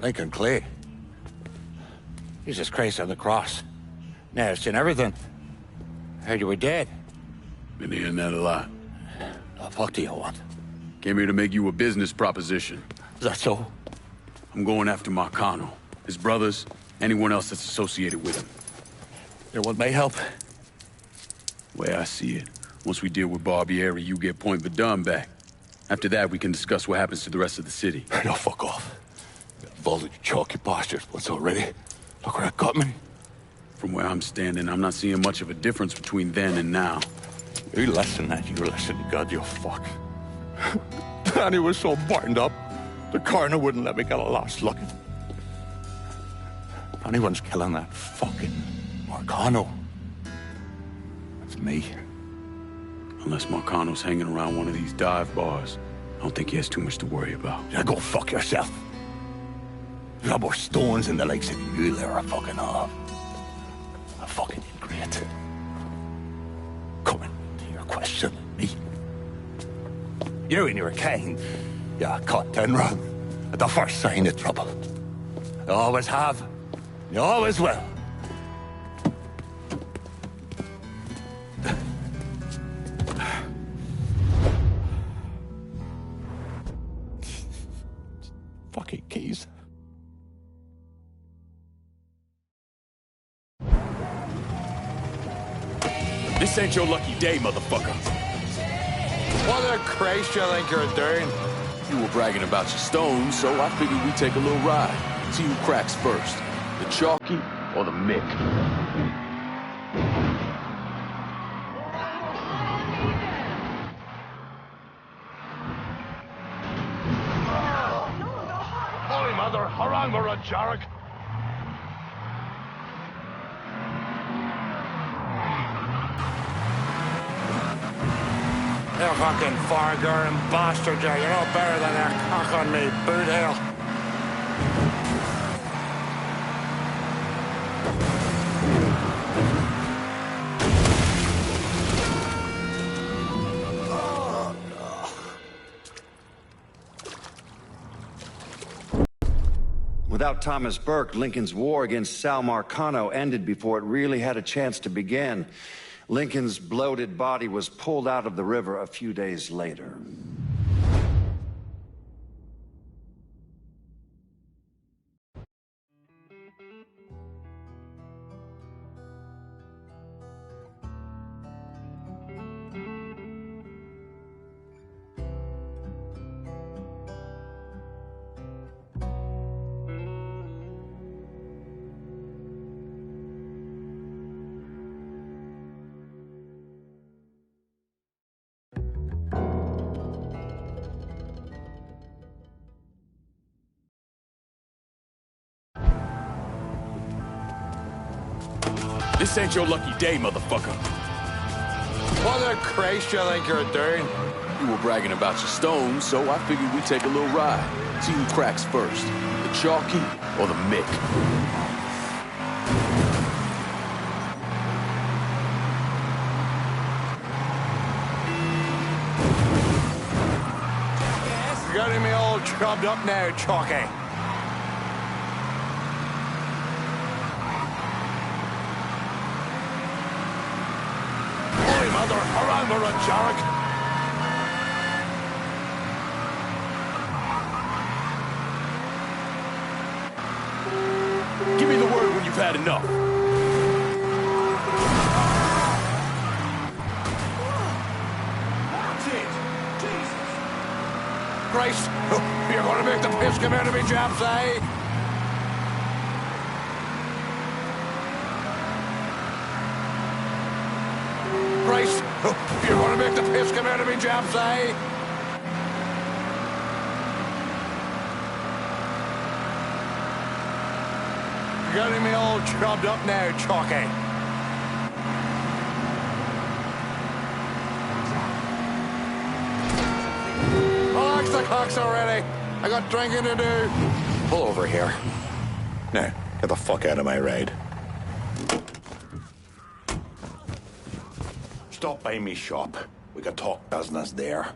Lincoln Clay. Jesus Christ on the cross. Now it's in everything. Heard you were dead. Been hearing that a lot. The fuck do you want? Came here to make you a business proposition. Is that so? I'm going after Marcano, his brothers, anyone else that's associated with him. You want my help? The way I see it, once we deal with Barbieri, you get Point Verdun back. After that, we can discuss what happens to the rest of the city. No, fuck off. Volley chalky bastards once already. Look where it got me. From where I'm standing, I'm not seeing much of a difference between then and now. You listen, that you listen, God, you fuck. Danny was so burned up, the coroner wouldn't let me get a last look. If anyone's killing that fucking Marcano, that's me. Unless Marcano's hanging around one of these dive bars, I don't think he has too much to worry about. Yeah, go fuck yourself. You got more stones than the likes of you there are fucking off. A fucking ingrate. Coming to your question, me. You and your kind, you caught done wrong at the first sign of trouble. You always have, you always will. Fucking keys. This ain't your lucky day, motherfucker. What the Christ you think you're doing? You were bragging about your stones, so I figured we'd take a little ride. See who cracks first, the Chalky or the Mick. Holy Mother, harangue her a jarek. You fucking far-going bastard, you're no better than a cock on me, boot hell. Without Thomas Burke, Lincoln's war against Sal Marcano ended before it really had a chance to begin. Lincoln's bloated body was pulled out of the river a few days later. This ain't your lucky day, motherfucker. What the Christ you think you're doing? You were bragging about your stones, so I figured we'd take a little ride. See who cracks first, the Chalky or the Mick. You're getting me all chubbed up now, Chalky. Mother, harangue her a jarek. Give me the word when you've had enough. That's it. Jesus. Christ, you're gonna make the piss come out of me, chaps, eh? Christ, you're gonna make the piss come out of me, chaps, eh? You're getting me all chubbed up now, Chalky. Relax the cocks already. I got drinking to do. Pull over here. Now, get the fuck out of my ride. Stop by me shop. We can talk business there.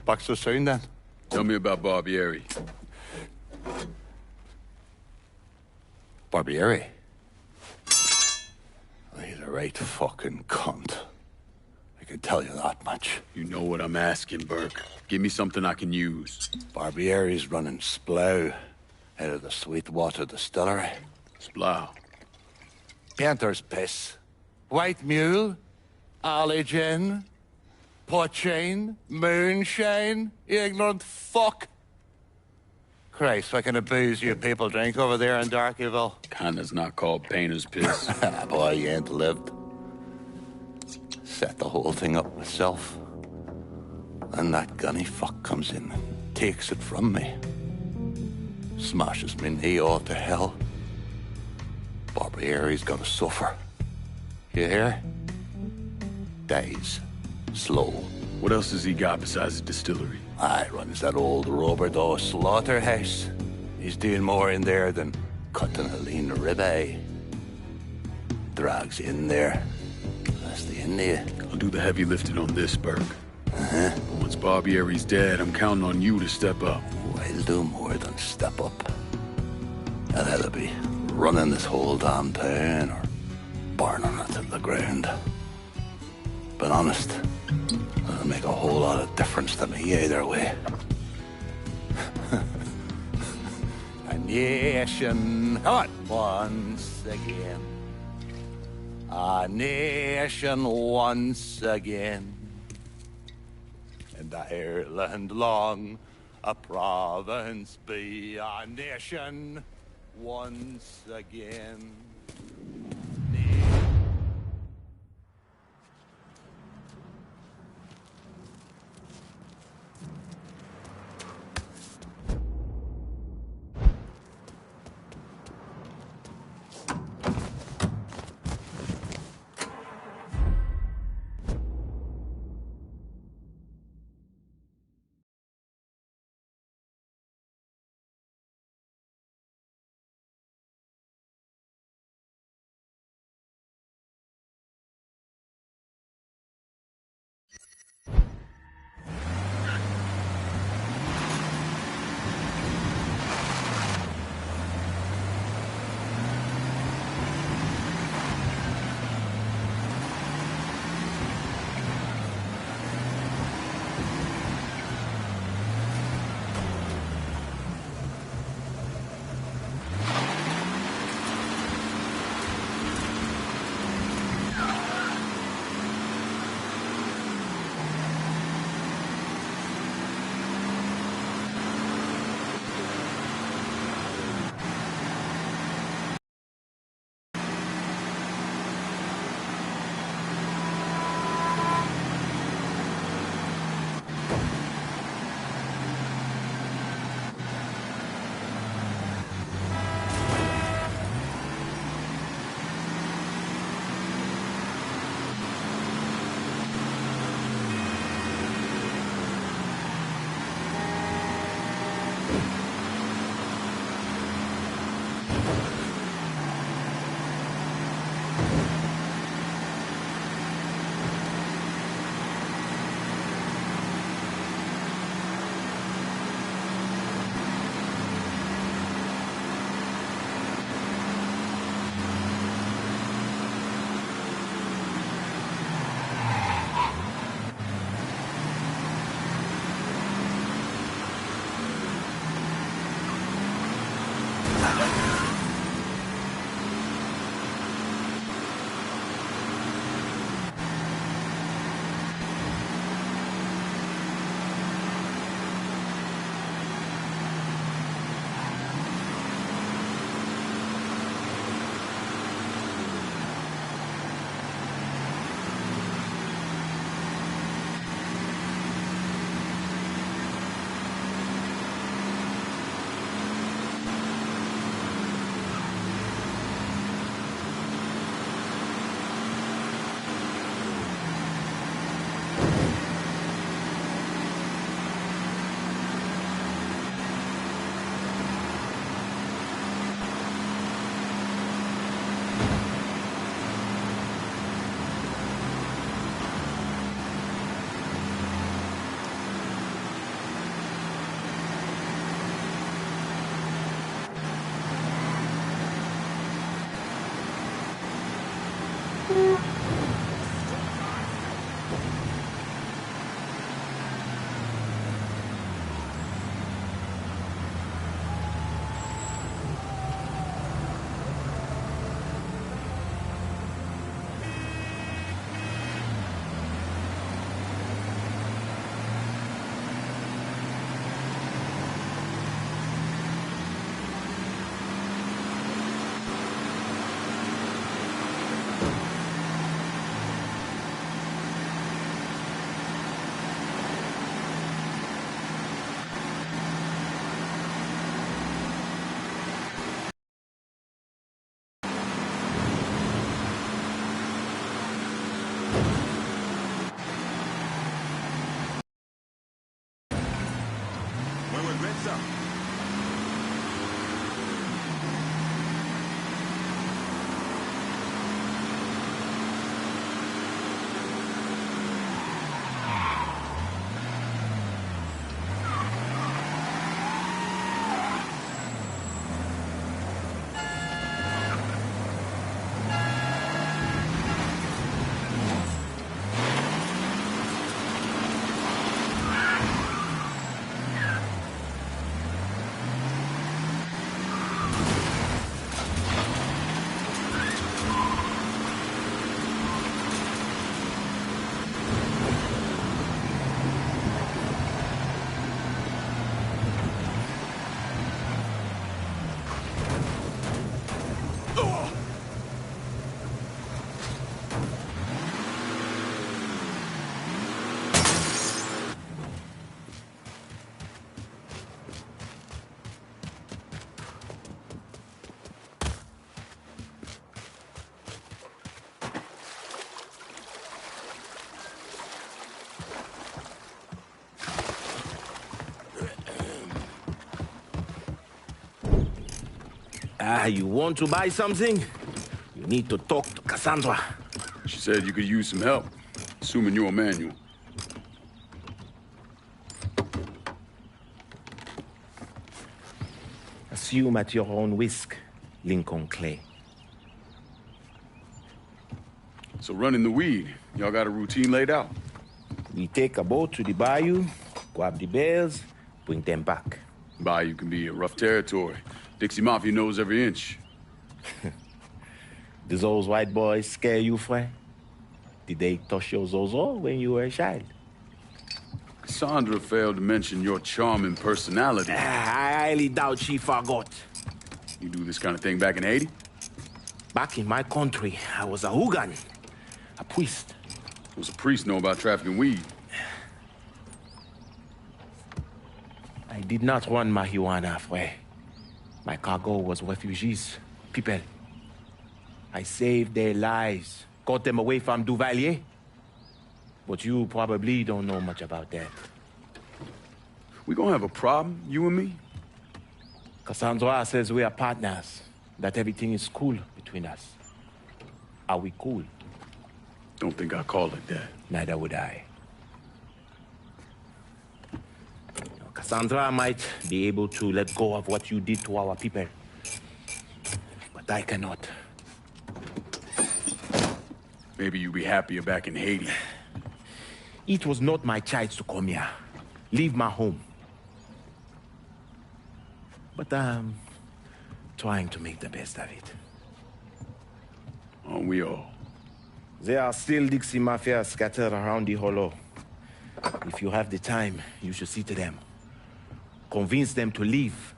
Back so soon, then? Tell me about Barbieri. Barbieri? Well, he's a right fucking cunt. I can tell you that much. You know what I'm asking, Burke. Give me something I can use. Barbieri's running Splow out of the Sweetwater Distillery. Splow. Painter's piss. White mule. Alley gin. Poachine. Moonshine. You ignorant fuck. Christ, what kind of booze you people drink over there in Darkyville? Kinda's not called painter's piss. Boy, you ain't lived. Set the whole thing up myself. And that gunny fuck comes in and takes it from me. Smashes me knee all to hell. Barbieri's gonna suffer. You hear? Dies. Slow. What else has he got besides the distillery? I runs that old Robert O. slaughterhouse. He's doing more in there than cutting a lean ribeye. Drags in there. That's the India. I'll do the heavy lifting on this, Burke. But once Barbieri's dead, I'm counting on you to step up. Oh, I'll do more than step up. I'll either be running this whole damn town or burning it to the ground. But honest, it'll make a whole lot of difference to me either way. A nation, come on, once again. A nation once again. And Ireland long, a province be, a nation once again. You want to buy something? You need to talk to Cassandra. She said you could use some help, assuming you're a manual. Assume at your own risk, Lincoln Clay. So running the weed, y'all got a routine laid out? We take a boat to the bayou, grab the bales, bring them back. Bayou can be a rough territory. Dixie Mafia knows every inch. Do those white boys scare you, Fred? Did they touch your zozo when you were a child? Cassandra failed to mention your charming personality. I highly doubt she forgot. You do this kind of thing back in Haiti? Back in my country, I was a hooligan, a priest. What's a priest know about trafficking weed? I did not run marijuana, Fred. My cargo was refugees, people. I saved their lives, got them away from Duvalier. But you probably don't know much about that. We gonna have a problem, you and me? Cassandra says we are partners, that everything is cool between us. Are we cool? Don't think I call it that. Neither would I. Cassandra might be able to let go of what you did to our people. But I cannot. Maybe you'd be happier back in Haiti. It was not my choice to come here. Leave my home. But I'm trying to make the best of it. Aren't we all? There are still Dixie Mafia scattered around the hollow. If you have the time, you should see to them. Convince them to leave.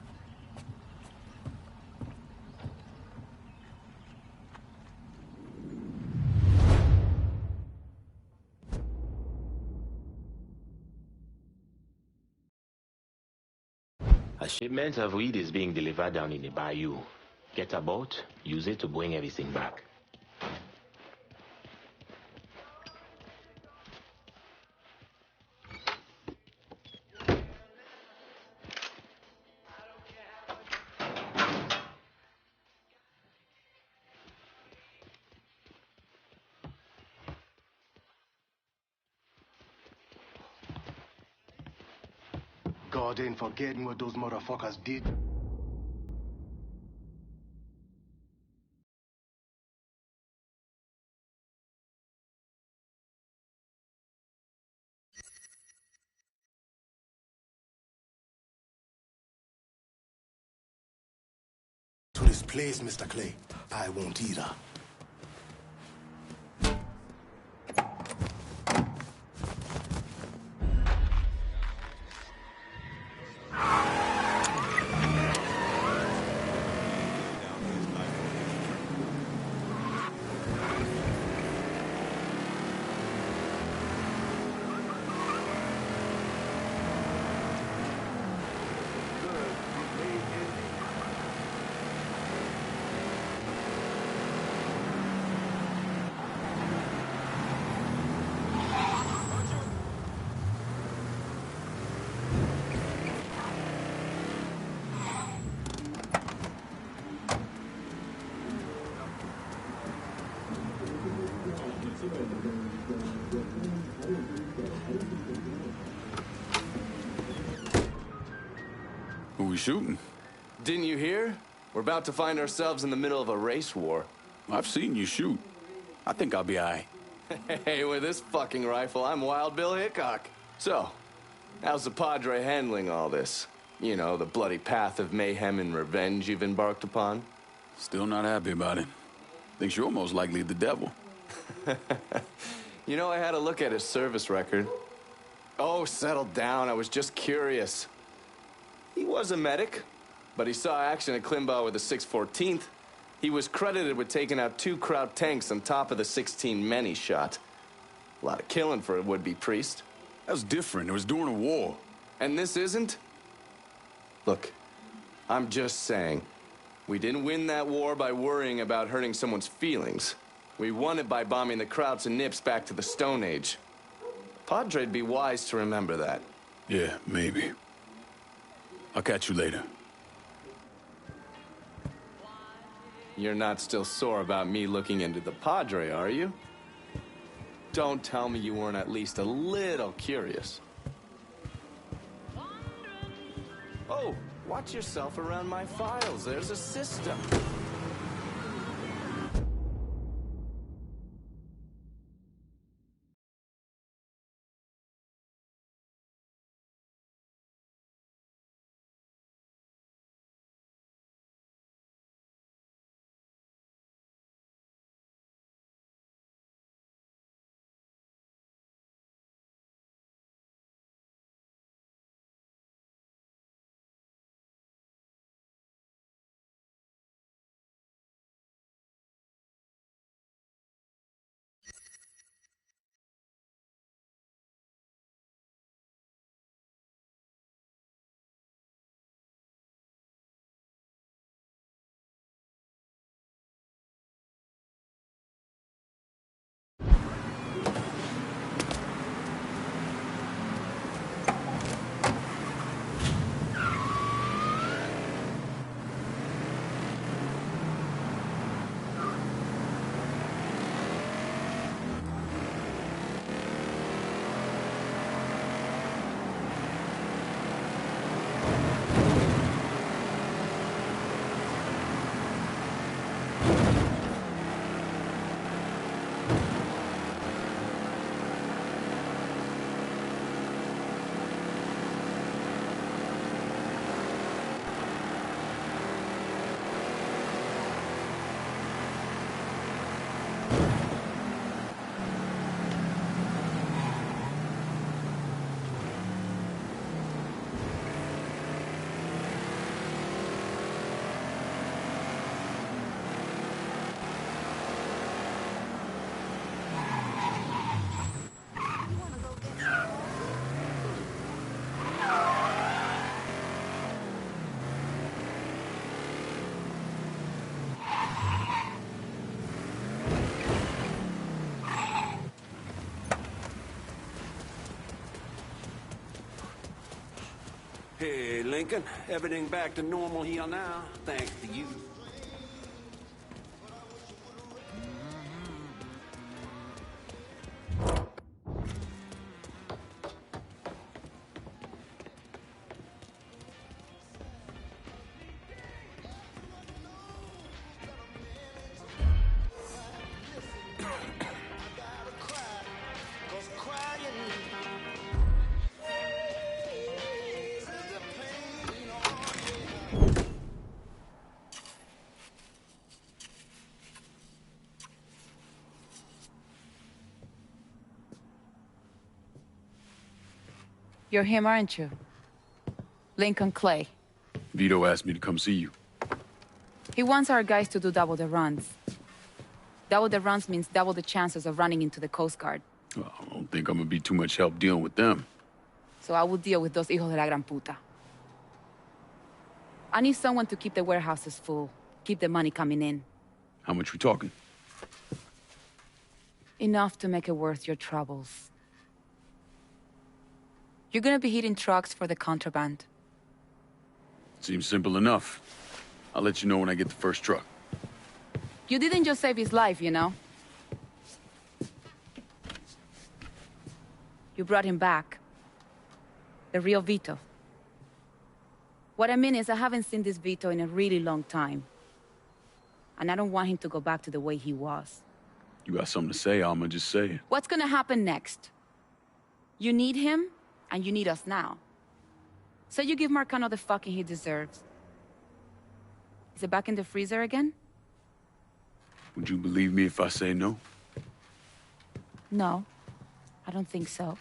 A shipment of weed is being delivered down in the bayou. Get a boat, use it to bring everything back. God ain't forgetting what those motherfuckers did. To this place, Mr. Clay, I won't either. shooting? Didn't you hear? We're about to find ourselves in the middle of a race war. I've seen you shoot. I think I'll be alright. Hey, with this fucking rifle, I'm Wild Bill Hickok. So, how's the Padre handling all this? You know, the bloody path of mayhem and revenge you've embarked upon? Still not happy about it. Thinks you're almost likely the devil. You know, I had a look at his service record. Oh, settle down. I was just curious. He was a medic, but he saw action at Klimbaugh with the 614th. He was credited with taking out 2 Kraut tanks on top of the 16 men he shot. A lot of killing for a would-be priest. That was different. It was during a war. And this isn't? Look, I'm just saying, we didn't win that war by worrying about hurting someone's feelings. We won it by bombing the Krauts and Nips back to the Stone Age. Padre'd be wise to remember that. Yeah, maybe. I'll catch you later. You're not still sore about me looking into the Padre, are you? Don't tell me you weren't at least a little curious. Oh, watch yourself around my files. There's a system. Hey, Lincoln. Everything back to normal here now, thanks to you. You're him, aren't you? Lincoln Clay. Vito asked me to come see you. He wants our guys to do double the runs. Double the runs means double the chances of running into the Coast Guard. Well, I don't think I'm gonna be too much help dealing with them. So I will deal with those hijos de la gran puta. I need someone to keep the warehouses full, keep the money coming in. How much we talking? Enough to make it worth your troubles. You're gonna be hitting trucks for the contraband. Seems simple enough. I'll let you know when I get the first truck. You didn't just save his life, you know? You brought him back. The real Vito. What I mean is I haven't seen this Vito in a really long time. And I don't want him to go back to the way he was. You got something to say, I'ma just say it. What's gonna happen next? You need him, and you need us now. So you give Marcano the fucking he deserves. Is it back in the freezer again? Would you believe me if I say no? No, I don't think so.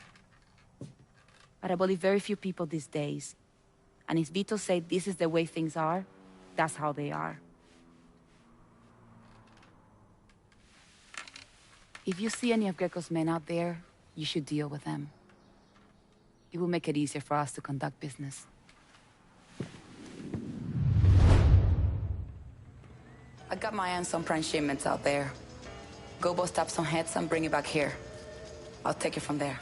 But I believe very few people these days. And if Vito said this is the way things are, that's how they are. If you see any of Greco's men out there, you should deal with them. It will make it easier for us to conduct business. I got my hands on prime shipments out there. Go bust up some heads and bring it back here. I'll take it from there.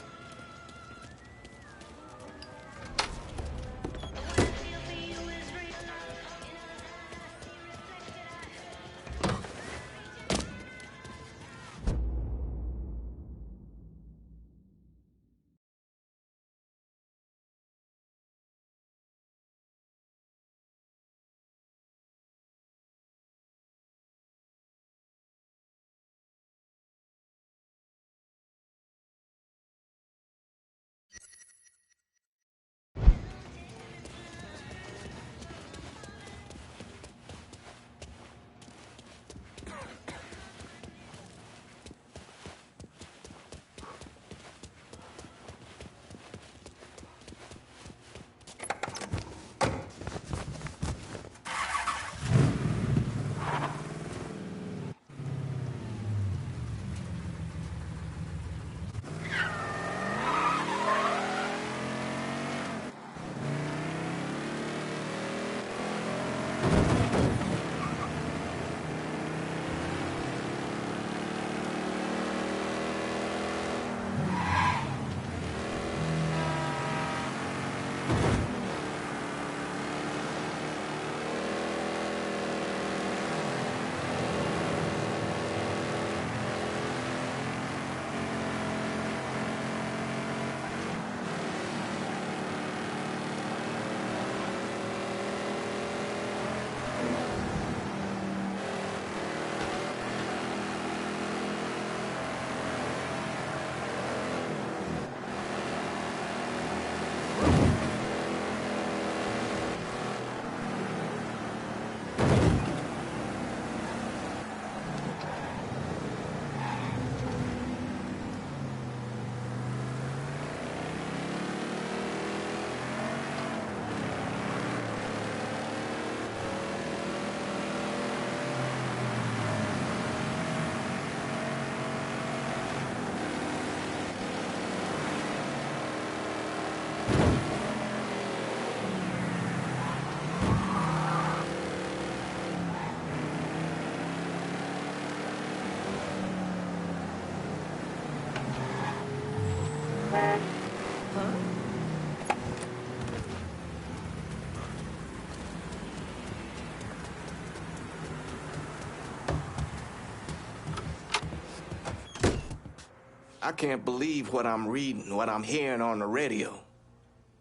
I can't believe what I'm reading, what I'm hearing on the radio.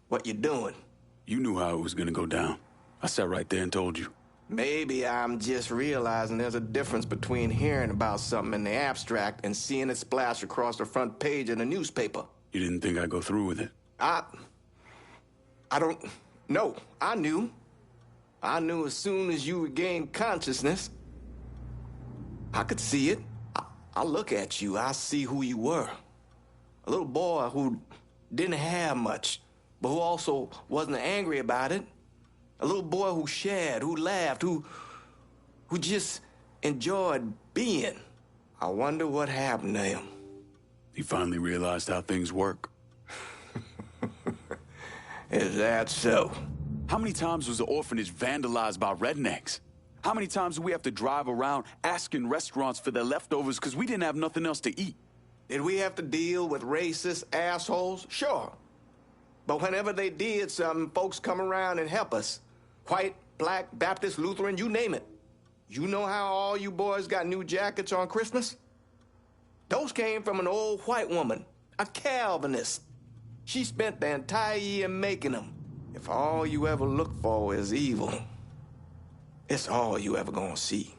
What you doing? You knew how it was gonna go down. I sat right there and told you. Maybe I'm just realizing there's a difference between hearing about something in the abstract and seeing it splash across the front page of the newspaper. You didn't think I'd go through with it? I don't... No, I knew. I knew as soon as you regained consciousness. I could see it. I look at you, I see who you were. A little boy who didn't have much, but who also wasn't angry about it. A little boy who shared, who laughed, who just enjoyed being. I wonder what happened to him. He finally realized how things work. Is that so? How many times was the orphanage vandalized by rednecks? How many times do we have to drive around asking restaurants for their leftovers because we didn't have nothing else to eat? Did we have to deal with racist assholes? Sure. But whenever they did something, folks come around and help us. White, black, Baptist, Lutheran, you name it. You know how all you boys got new jackets on Christmas? Those came from an old white woman, a Calvinist. She spent the entire year making them. If all you ever look for is evil, it's all you ever gonna see.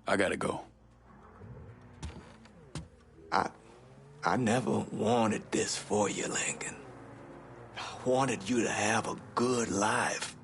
I gotta go. I never wanted this for you, Lincoln. I wanted you to have a good life.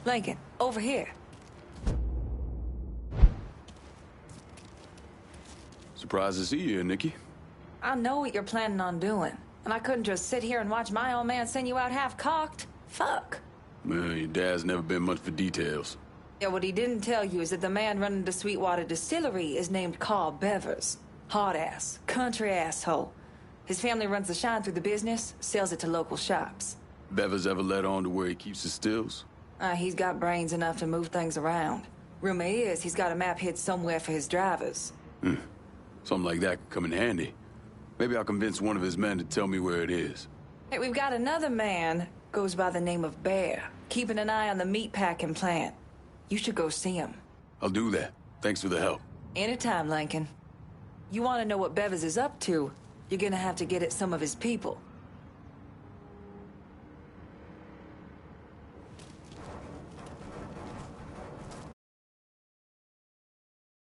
Lincoln, over here. Surprised to see you here, Nikki. I know what you're planning on doing, and I couldn't just sit here and watch my old man send you out half-cocked. Fuck. Well, your dad's never been much for details. Yeah, what he didn't tell you is that the man running the Sweetwater Distillery is named Carl Bevers. Hard-ass, country asshole. His family runs the shine through the business, sells it to local shops. Bevers ever let on to where he keeps his stills? He's got brains enough to move things around. Rumor is he's got a map hid somewhere for his drivers. Something like that could come in handy. Maybe I'll convince one of his men to tell me where it is. Hey, we've got another man, goes by the name of Bear, keeping an eye on the meatpacking plant. You should go see him. I'll do that. Thanks for the help. Anytime, Lincoln. You want to know what Bevers is up to, you're gonna have to get at some of his people.